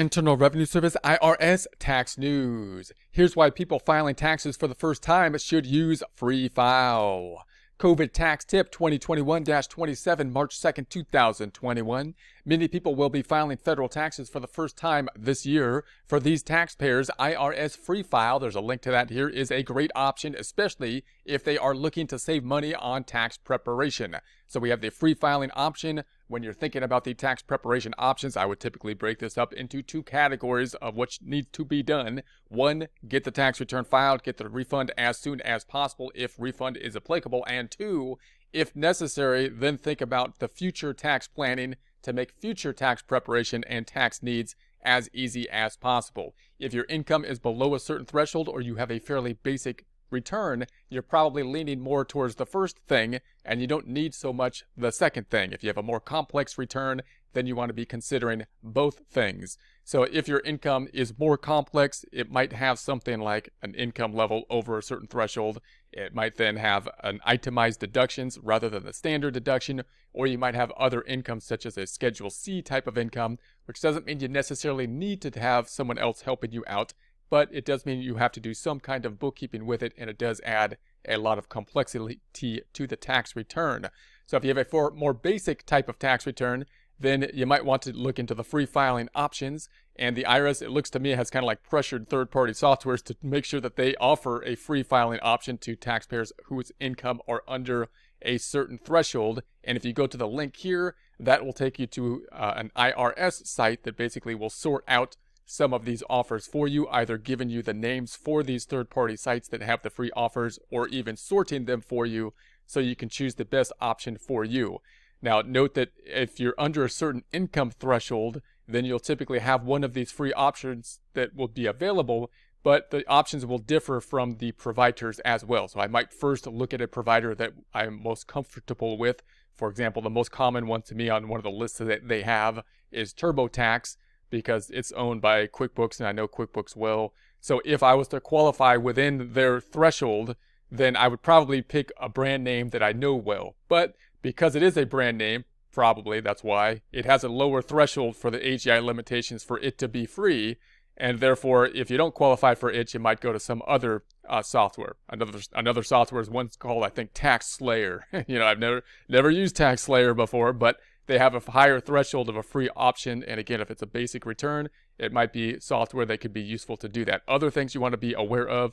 Internal Revenue Service IRS tax news. Here's why people filing taxes for the first time should use Free File. COVID tax tip 2021-27, March 2nd, 2021. Many people will be filing federal taxes for the first time this year. For these taxpayers, IRS Free File, there's a link to that here, is a great option, especially if they are looking to save money on tax preparation. So we have the free filing option. When you're thinking about the tax preparation options, I would typically break this up into two categories of what needs to be done. One, get the tax return filed, get the refund as soon as possible if refund is applicable. And two, if necessary, then think about the future tax planning to make future tax preparation and tax needs as easy as possible. If your income is below a certain threshold or you have a fairly basic return, you're probably leaning more towards the first thing and you don't need so much the second thing. If you have a more complex return, then you want to be considering both things. So if your income is more complex, it might have something like an income level over a certain threshold. It might then have an itemized deductions rather than the standard deduction, or you might have other income such as a Schedule C type of income, which doesn't mean you necessarily need to have someone else helping you out, but it does mean you have to do some kind of bookkeeping with it, and it does add a lot of complexity to the tax return. So if you have a more basic type of tax return, then you might want to look into the free filing options. And the IRS, it looks to me, has kind of like pressured third-party softwares to make sure that they offer a free filing option to taxpayers whose income are under a certain threshold. And if you go to the link here, that will take you to an IRS site that basically will sort out some of these offers for you, either giving you the names for these third-party sites that have the free offers or even sorting them for you so you can choose the best option for you. Now, note that if you're under a certain income threshold, then you'll typically have one of these free options that will be available, but the options will differ from the providers as well. So I might first look at a provider that I'm most comfortable with. For example, the most common one to me on one of the lists that they have is TurboTax, because it's owned by QuickBooks and I know QuickBooks well. So if I was to qualify within their threshold, then I would probably pick a brand name that I know well. But because it is a brand name, probably that's why, it has a lower threshold for the AGI limitations for it to be free. And therefore, if you don't qualify for it, you might go to some other software. Another software is one called, I think, Tax Slayer. I've never used Tax Slayer before, but they have a higher threshold of a free option. And again, if it's a basic return, it might be software that could be useful to do that. Other things you want to be aware of,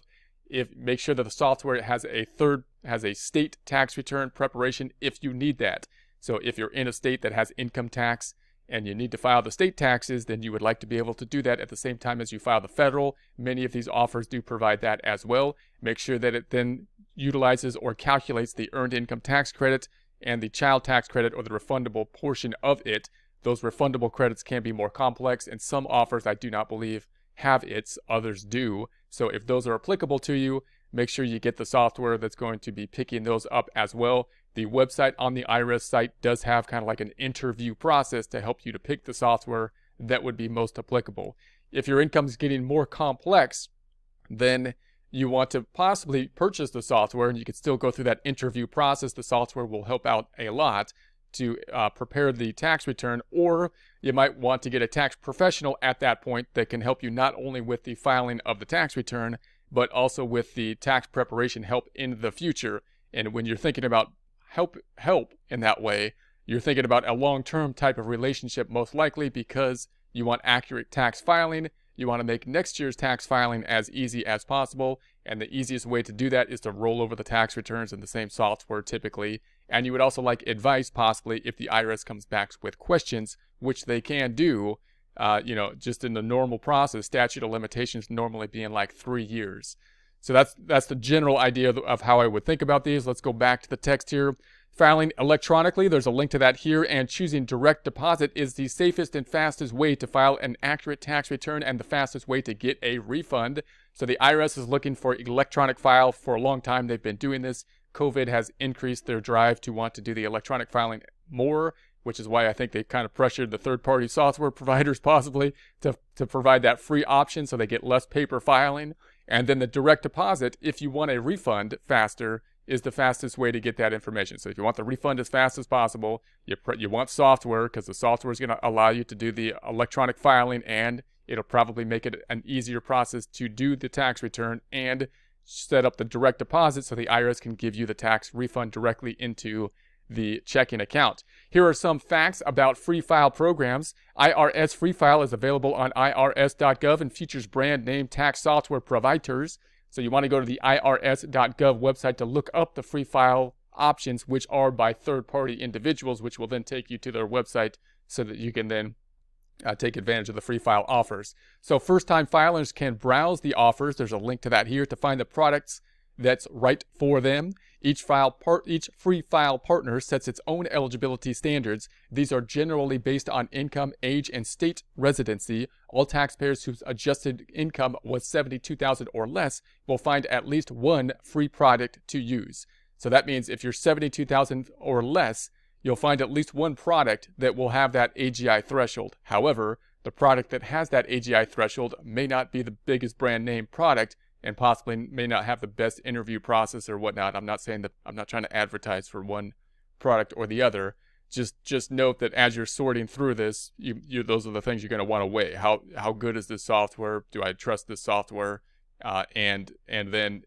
make sure that the software has a state tax return preparation if you need that. So if you're in a state that has income tax and you need to file the state taxes, then you would like to be able to do that at the same time as you file the federal. Many of these offers do provide that as well. Make sure that it then utilizes or calculates the earned income tax credit and the child tax credit or the refundable portion of it. Those refundable credits can be more complex, and some offers I do not believe have it, others do. So if those are applicable to you, make sure you get the software that's going to be picking those up as well. The website on the IRS site does have kind of like an interview process to help you to pick the software that would be most applicable. If your income is getting more complex, then you want to possibly purchase the software, and you can still go through that interview process. The software will help out a lot to prepare the tax return, or you might want to get a tax professional at that point that can help you not only with the filing of the tax return, but also with the tax preparation help in the future. And when you're thinking about help in that way, you're thinking about a long-term type of relationship most likely, because you want accurate tax filing. You want to make next year's tax filing as easy as possible, and the easiest way to do that is to roll over the tax returns in the same software typically. And you would also like advice possibly if the IRS comes back with questions, which they can do, just in the normal process, statute of limitations normally being like 3 years. So that's the general idea of how I would think about these. Let's go back to the text here. Filing electronically, there's a link to that here, and choosing direct deposit is the safest and fastest way to file an accurate tax return and the fastest way to get a refund. So the IRS is looking for electronic file for a long time. They've been doing this. COVID has increased their drive to want to do the electronic filing more, which is why I think they kind of pressured the third-party software providers possibly to provide that free option so they get less paper filing. And then the direct deposit, if you want a refund faster, is the fastest way to get that information. So if you want the refund as fast as possible, you want software, because the software is going to allow you to do the electronic filing and It'll probably make it an easier process to do the tax return and set up the direct deposit so the IRS can give you the tax refund directly into the checking account. Here are some facts about Free File programs. IRS Free File is available on IRS.gov and features brand name tax software providers. So you want to go to the IRS.gov website to look up the Free File options, which are by third-party individuals, which will then take you to their website so that you can then take advantage of the Free File offers. So first-time filers can browse the offers. There's a link to that here to find the products that's right for them. Each Free File partner sets its own eligibility standards. These are generally based on income, age, and state residency. All taxpayers whose adjusted income was $72,000 or less will find at least one free product to use. So that means if you're $72,000 or less, you'll find at least one product that will have that AGI threshold. However, the product that has that AGI threshold may not be the biggest brand name product and possibly may not have the best interview process or whatnot. I'm not saying that I'm not trying to advertise for one product or the other. Just note that as you're sorting through this, those are the things you're going to want to weigh. How good is this software? Do I trust this software? And then,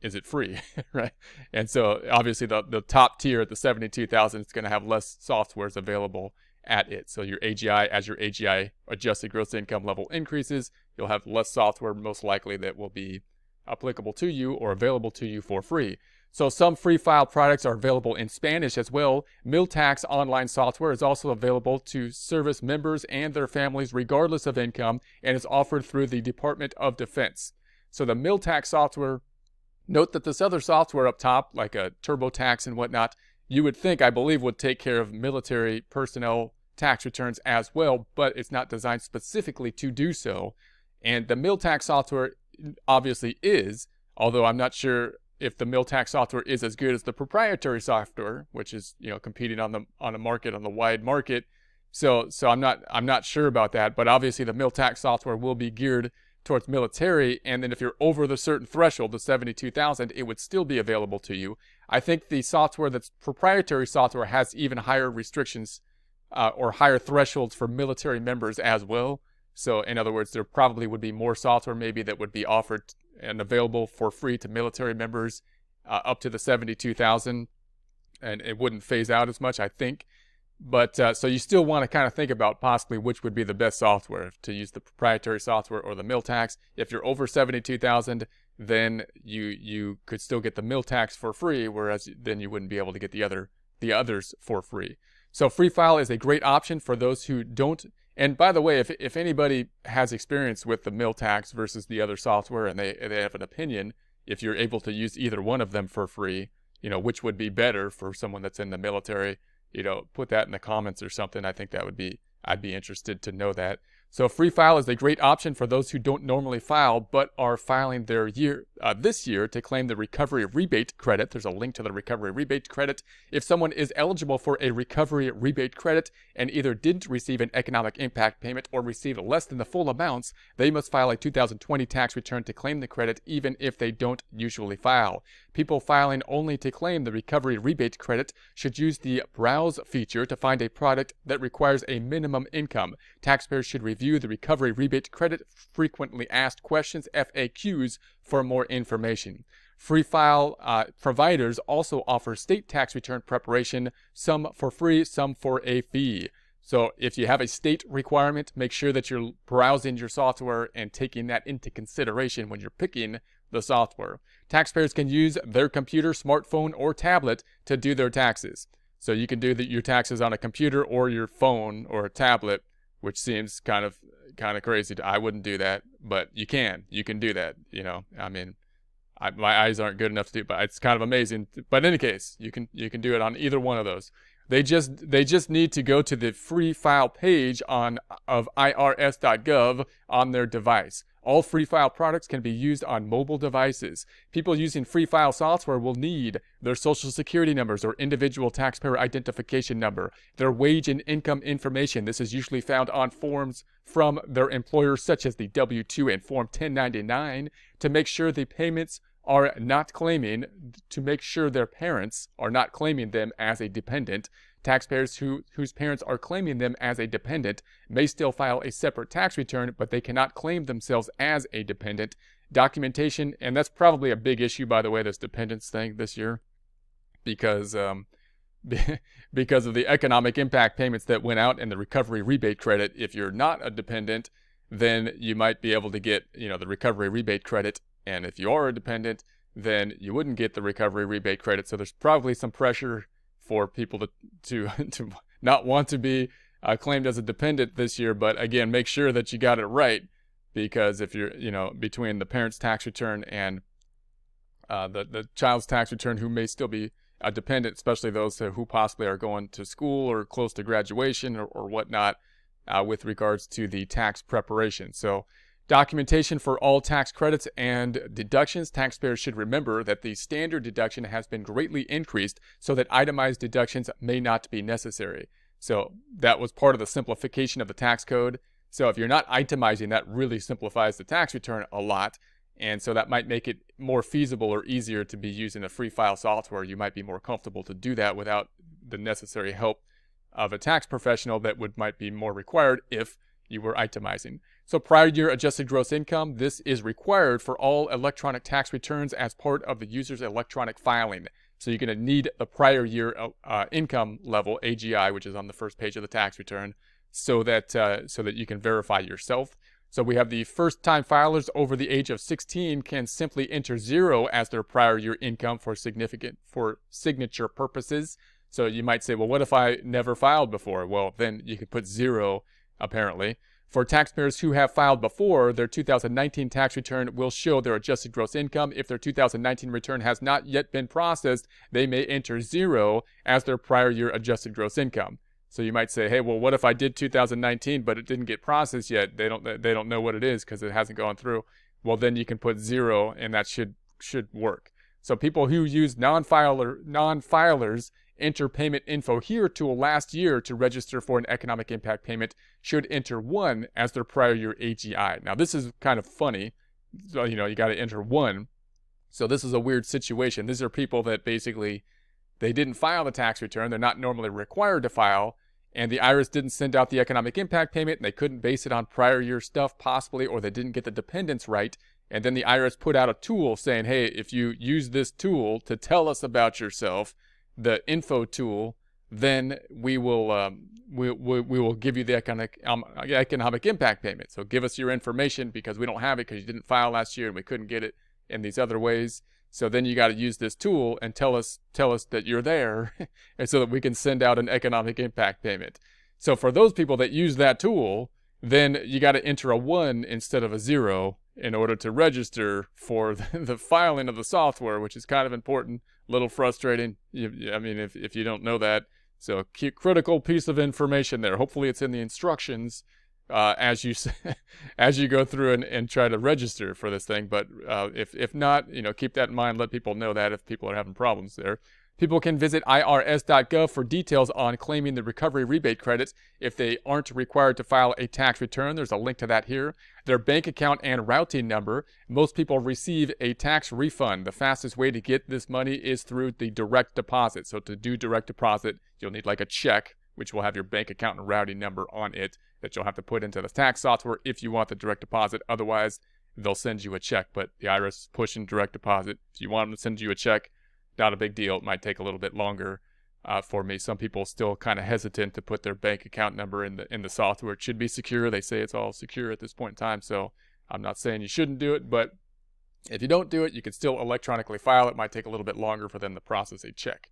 is it free, right? And so obviously the top tier at the $72,000 is going to have less softwares available at it. So your AGI, as your AGI adjusted gross income level increases, you'll have less software most likely that will be applicable to you or available to you for free. So some Free File products are available in Spanish as well. MilTax online software is also available to service members and their families regardless of income and is offered through the Department of Defense. So the MilTax software, note that this other software up top, like a TurboTax and whatnot, you would think, I believe, would take care of military personnel tax returns as well, but it's not designed specifically to do so. And the MilTax software obviously is, although I'm not sure if the MilTax software is as good as the proprietary software, which is competing on the wide market. So I'm not sure about that, but obviously the MilTax software will be geared towards military, and then if you're over the certain threshold, the $72,000, it would still be available to you. I think the software that's proprietary software has even higher restrictions or higher thresholds for military members as well. So in other words, there probably would be more software maybe that would be offered and available for free to military members up to the $72,000, and it wouldn't phase out as much, I think. But so you still want to kind of think about possibly which would be the best software, to use the proprietary software or the MilTax. If you're over $72,000, then you could still get the MilTax for free, whereas then you wouldn't be able to get the others for free. So Free File is a great option for those who don't. And by the way, if anybody has experience with the MilTax versus the other software and they have an opinion, if you're able to use either one of them for free, which would be better for someone that's in the military, put that in the comments or something. I think I'd be interested to know that. So Free File is a great option for those who don't normally file but are filing their this year to claim the recovery rebate credit. There's a link to the recovery rebate credit. If someone is eligible for a recovery rebate credit and either didn't receive an economic impact payment or received less than the full amounts, they must file a 2020 tax return to claim the credit even if they don't usually file. People filing only to claim the recovery rebate credit should use the browse feature to find a product that requires a minimum income. Taxpayers should review the recovery rebate credit frequently asked questions FAQs for more information. Free File providers also offer state tax return preparation, some for free, some for a fee. So if you have a state requirement, make sure that you're browsing your software and taking that into consideration when you're picking the software. Taxpayers can use their computer, smartphone, or tablet to do their taxes. So you can do your taxes on a computer or your phone or a tablet, which seems kind of crazy. I wouldn't do that, but you can do that. My eyes aren't good enough to do it, but it's kind of amazing. But in any case, you can do it on either one of those. They just need to go to the Free File page of IRS.gov on their device. All Free File products can be used on mobile devices. People using Free File software will need their social security numbers or individual taxpayer identification number, their wage and income information. This is usually found on forms from their employers such as the W-2 and Form 1099 to make sure the payments are not claiming, to make sure their parents are not claiming them as a dependent, Taxpayers whose parents are claiming them as a dependent may still file a separate tax return, but they cannot claim themselves as a dependent. Documentation, and that's probably a big issue, by the way, this dependence thing this year, because because of the economic impact payments that went out and the recovery rebate credit. If you're not a dependent, then you might be able to get, the recovery rebate credit. And if you are a dependent, then you wouldn't get the recovery rebate credit. So there's probably some pressure for people to not want to be claimed as a dependent this year. But again, make sure that you got it right, because if you're, between the parent's tax return and the child's tax return, who may still be a dependent, especially those who possibly are going to school or close to graduation or whatnot, with regards to the tax preparation. So documentation for all tax credits and deductions. Taxpayers should remember that the standard deduction has been greatly increased so that itemized deductions may not be necessary. So that was part of the simplification of the tax code. So if you're not itemizing, that really simplifies the tax return a lot. And so that might make it more feasible or easier to be using a free file software. You might be more comfortable to do that without the necessary help of a tax professional that might be more required if you were itemizing. So prior year adjusted gross income, this is required for all electronic tax returns as part of the user's electronic filing. So you're going to need the prior year income level, AGI, which is on the first page of the tax return, so that you can verify yourself. So we have the first-time filers over the age of 16 can simply enter 0 as their prior year income for signature purposes. So you might say, well, what if I never filed before? Well, then you could put 0, apparently. For taxpayers who have filed before, their 2019 tax return will show their adjusted gross income. If their 2019 return has not yet been processed, they may enter 0 as their prior year adjusted gross income. So you might say, hey, well, what if I did 2019, but it didn't get processed yet? They don't know what it is because it hasn't gone through. Well, then you can put 0, and that should work. So people who use non-filers enter payment info here to last year to register for an economic impact payment should enter 1 as their prior year AGI. Now, this is kind of funny. So, you got to enter 1. So this is a weird situation. These are people that basically, they didn't file the tax return. They're not normally required to file. And the IRS didn't send out the economic impact payment. And they couldn't base it on prior year stuff, possibly, or they didn't get the dependents right. And then the IRS put out a tool saying, hey, if you use this tool to tell us about yourself, the info tool, then we will give you the economic impact payment. So give us your information because we don't have it because you didn't file last year and we couldn't get it in these other ways. So then you got to use this tool and tell us that you're there, and so that we can send out an economic impact payment. So for those people that use that tool, then you got to enter a 1 instead of a 0 in order to register for the filing of the software, which is kind of important. A little frustrating. If you don't know that. So critical piece of information there. Hopefully it's in the instructions as you go through and try to register for this thing. But if not, keep that in mind. Let people know that if people are having problems there. People can visit IRS.gov for details on claiming the recovery rebate credits if they aren't required to file a tax return. There's a link to that here. Their bank account and routing number. Most people receive a tax refund. The fastest way to get this money is through the direct deposit. So to do direct deposit, you'll need like a check, which will have your bank account and routing number on it that you'll have to put into the tax software if you want the direct deposit. Otherwise, they'll send you a check. But the IRS is pushing direct deposit. If you want them to send you a check, not a big deal. It might take a little bit longer for me. Some people still kind of hesitant to put their bank account number in the software. It should be secure. They say it's all secure at this point in time. So I'm not saying you shouldn't do it, but if you don't do it, you can still electronically file. It might take a little bit longer for them to process a check.